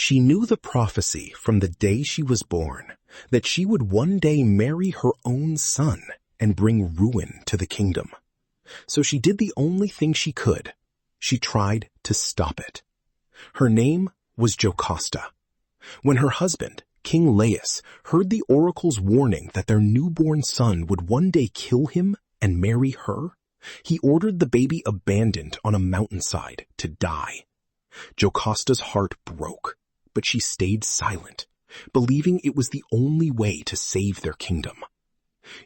She knew the prophecy from the day she was born, that she would one day marry her own son and bring ruin to the kingdom. So she did the only thing she could. She tried to stop it. Her name was Jocasta. When her husband, King Laius, heard the oracle's warning that their newborn son would one day kill him and marry her, he ordered the baby abandoned on a mountainside to die. Jocasta's heart broke, but she stayed silent, believing it was the only way to save their kingdom.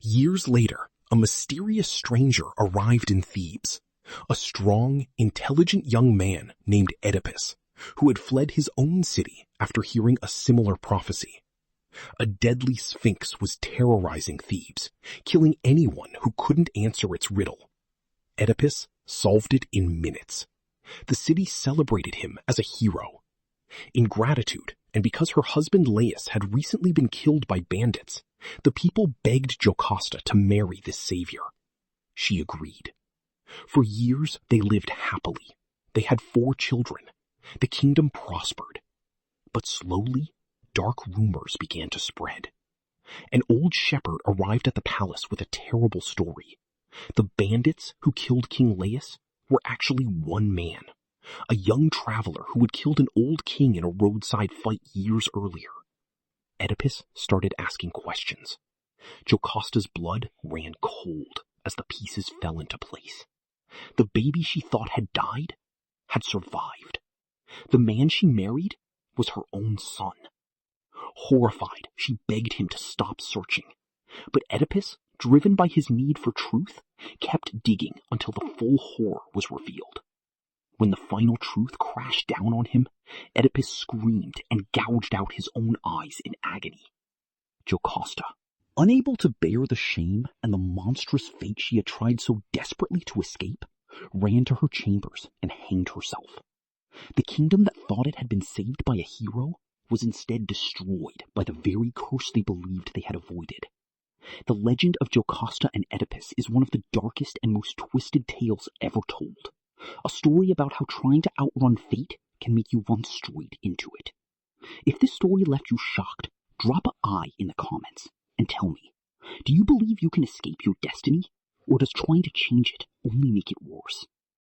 Years later, a mysterious stranger arrived in Thebes, a strong, intelligent young man named Oedipus, who had fled his own city after hearing a similar prophecy. A deadly sphinx was terrorizing Thebes, killing anyone who couldn't answer its riddle. Oedipus solved it in minutes. The city celebrated him as a hero. In gratitude, and because her husband Laius had recently been killed by bandits, the people begged Jocasta to marry this savior. She agreed. For years they lived happily. They had 4 children. The kingdom prospered. But slowly, dark rumors began to spread. An old shepherd arrived at the palace with a terrible story. The bandits who killed King Laius were actually one man, a young traveler who had killed an old king in a roadside fight years earlier. Oedipus started asking questions. Jocasta's blood ran cold as the pieces fell into place. The baby she thought had died had survived. The man she married was her own son. Horrified, she begged him to stop searching. But Oedipus, driven by his need for truth, kept digging until the full horror was revealed. When the final truth crashed down on him, Oedipus screamed and gouged out his own eyes in agony. Jocasta, unable to bear the shame and the monstrous fate she had tried so desperately to escape, ran to her chambers and hanged herself. The kingdom that thought it had been saved by a hero was instead destroyed by the very curse they believed they had avoided. The legend of Jocasta and Oedipus is one of the darkest and most twisted tales ever told. A story about how trying to outrun fate can make you run straight into it. If this story left you shocked, drop an I in the comments and tell me, do you believe you can escape your destiny, or does trying to change it only make it worse?